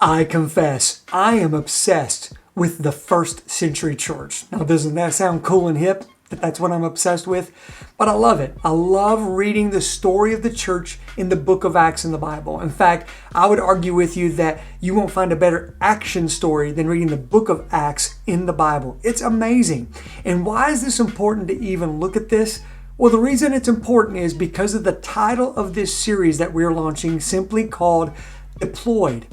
I confess, I am obsessed with the first century church. Now, doesn't that sound cool and hip? That's what I'm obsessed with. But I love it. I love reading the story of the church in the book of Acts in the Bible. In fact, I would argue with you that you won't find a better action story than reading the book of Acts in the Bible. It's amazing. And why is this important to even look at this? Well, the reason it's important is because of the title of this series that we're launching, simply called Deployed.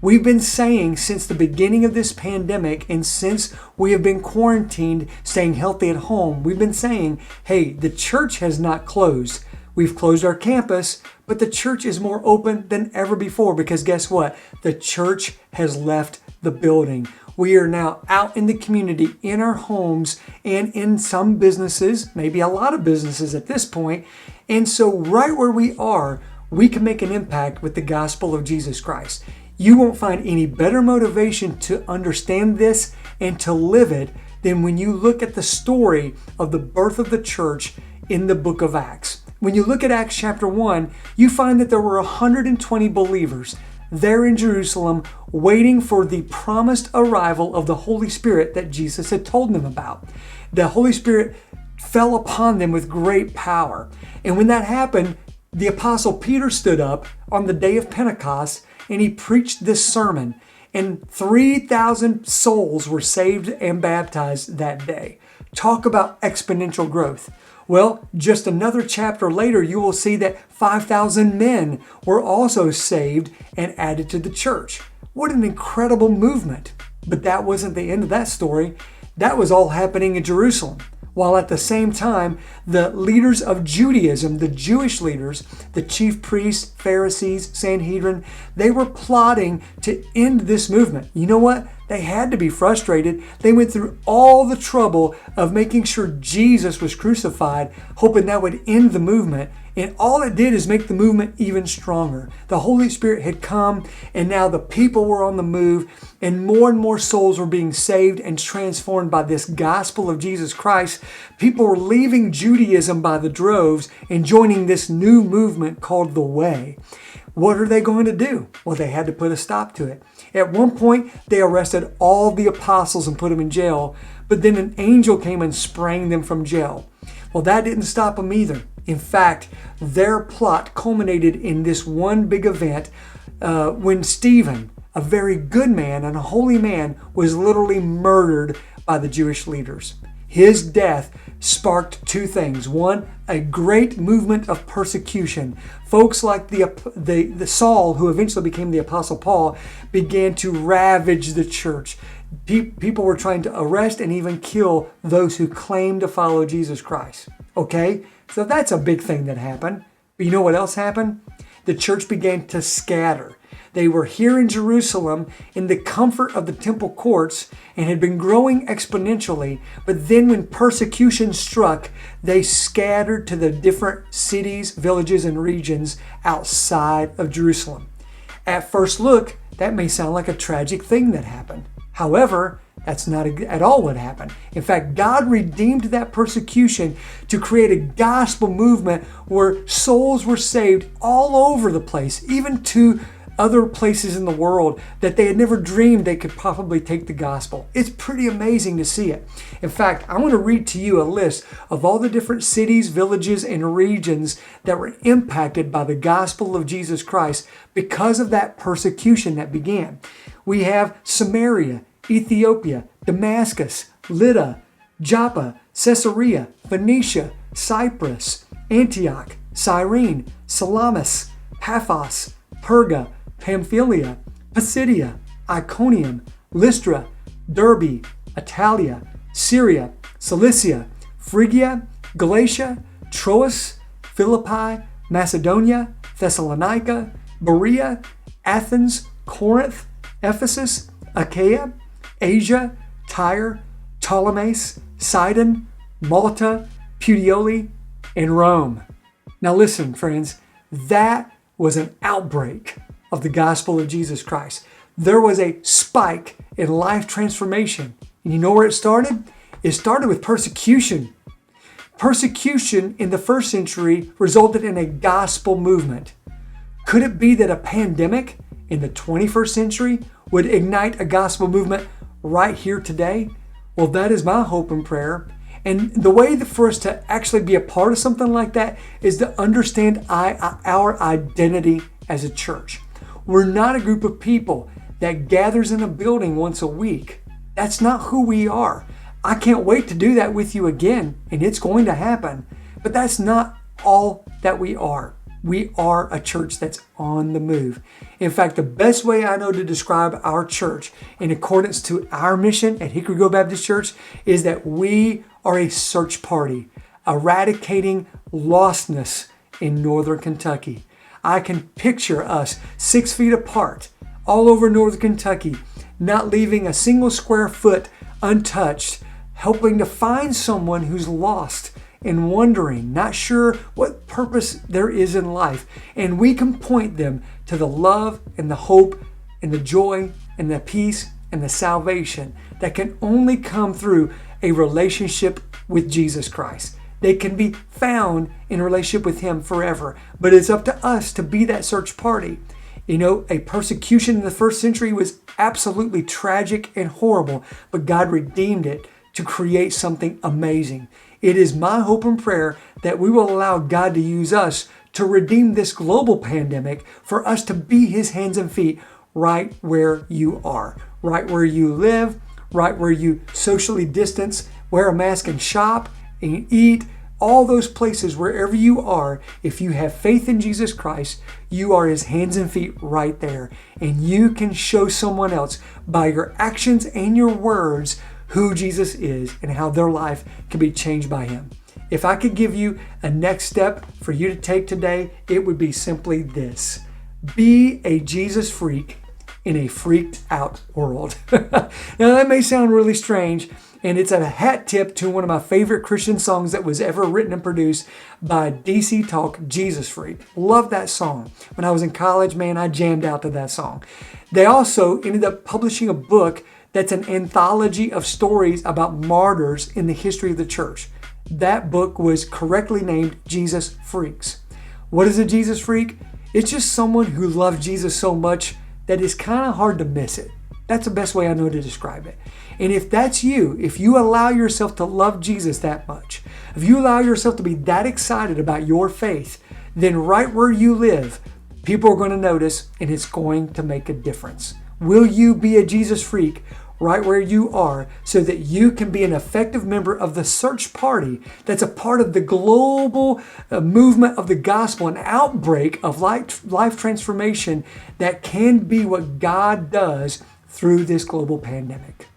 We've been saying since the beginning of this pandemic and since we have been quarantined, staying healthy at home, we've been saying, hey, the church has not closed. We've closed our campus, but the church is more open than ever before because guess what? The church has left the building. We are now out in the community, in our homes, and in some businesses, maybe a lot of businesses at this point. And so right where we are, we can make an impact with the gospel of Jesus Christ. You won't find any better motivation to understand this and to live it than when you look at the story of the birth of the church in the book of Acts. When you look at Acts chapter 1, you find that there were 120 believers there in Jerusalem waiting for the promised arrival of the Holy Spirit that Jesus had told them about. The Holy Spirit fell upon them with great power. And when that happened, the Apostle Peter stood up on the day of Pentecost and he preached this sermon. And 3,000 souls were saved and baptized that day. Talk about exponential growth. Well, just another chapter later, you will see that 5,000 men were also saved and added to the church. What an incredible movement. But that wasn't the end of that story. That was all happening in Jerusalem. While at the same time, the leaders of Judaism, the Jewish leaders, the chief priests, Pharisees, Sanhedrin, they were plotting to end this movement. You know what? They had to be frustrated. They went through all the trouble of making sure Jesus was crucified, hoping that would end the movement. And all it did is make the movement even stronger. The Holy Spirit had come, and now the people were on the move, and more souls were being saved and transformed by this gospel of Jesus Christ. People were leaving Judaism by the droves and joining this new movement called the Way. What are they going to do? Well, they had to put a stop to it. At one point, they arrested all the apostles and put them in jail, but then an angel came and sprang them from jail. Well, that didn't stop them either. In fact, their plot culminated in this one big event when Stephen, a very good man and a holy man, was literally murdered by the Jewish leaders. His death sparked two things. One, a great movement of persecution. Folks like the Saul, who eventually became the Apostle Paul, began to ravage the church. People were trying to arrest and even kill those who claimed to follow Jesus Christ. Okay? So that's a big thing that happened. But you know what else happened? The church began to scatter. They were here in Jerusalem in the comfort of the temple courts and had been growing exponentially. But then when persecution struck, they scattered to the different cities, villages, and regions outside of Jerusalem. At first look, that may sound like a tragic thing that happened. However, that's not at all what happened. In fact, God redeemed that persecution to create a gospel movement where souls were saved all over the place, even to other places in the world that they had never dreamed they could probably take the gospel. It's pretty amazing to see it. In fact, I want to read to you a list of all the different cities, villages, and regions that were impacted by the gospel of Jesus Christ because of that persecution that began. We have Samaria, Ethiopia, Damascus, Lydda, Joppa, Caesarea, Phoenicia, Cyprus, Antioch, Cyrene, Salamis, Paphos, Perga, Pamphylia, Pisidia, Iconium, Lystra, Derbe, Italia, Syria, Cilicia, Phrygia, Galatia, Troas, Philippi, Macedonia, Thessalonica, Berea, Athens, Corinth, Ephesus, Achaia, Asia, Tyre, Ptolemais, Sidon, Malta, Puteoli, and Rome. Now listen, friends, that was an outbreak of the gospel of Jesus Christ. There was a spike in life transformation. And you know where it started? It started with persecution. Persecution in the first century resulted in a gospel movement. Could it be that a pandemic in the 21st century would ignite a gospel movement right here today? Well, that is my hope and prayer. And the way for us to actually be a part of something like that is to understand our identity as a church. We're not a group of people that gathers in a building once a week. That's not who we are. I can't wait to do that with you again, and it's going to happen. But that's not all that we are. We are a church that's on the move. In fact, the best way I know to describe our church in accordance to our mission at Hickory Grove Baptist Church is that we are a search party, eradicating lostness in northern Kentucky. I can picture us 6 feet apart all over northern Kentucky, not leaving a single square foot untouched, helping to find someone who's lost and wondering, not sure what purpose there is in life. And we can point them to the love and the hope and the joy and the peace and the salvation that can only come through a relationship with Jesus Christ. They can be found in a relationship with Him forever. But it's up to us to be that search party. You know, a persecution in the first century was absolutely tragic and horrible, but God redeemed it to create something amazing. It is my hope and prayer that we will allow God to use us to redeem this global pandemic, for us to be His hands and feet right where you are, right where you live, right where you socially distance, wear a mask and shop and eat, all those places, wherever you are. If you have faith in Jesus Christ, you are His hands and feet right there. And you can show someone else by your actions and your words who Jesus is and how their life can be changed by Him. If I could give you a next step for you to take today, it would be simply this: be a Jesus freak in a freaked out world. Now that may sound really strange, and it's a hat tip to one of my favorite Christian songs that was ever written and produced by DC Talk, Jesus Freak. Love that song. When I was in college, man, I jammed out to that song. They also ended up publishing a book that's an anthology of stories about martyrs in the history of the church. That book was correctly named Jesus Freaks. What is a Jesus freak? It's just someone who loves Jesus so much that it's kind of hard to miss it. That's the best way I know to describe it. And if that's you, if you allow yourself to love Jesus that much, if you allow yourself to be that excited about your faith, then right where you live, people are going to notice, and it's going to make a difference. Will you be a Jesus freak right where you are, so that you can be an effective member of the search party that's a part of the global movement of the gospel, an outbreak of life transformation that can be what God does through this global pandemic?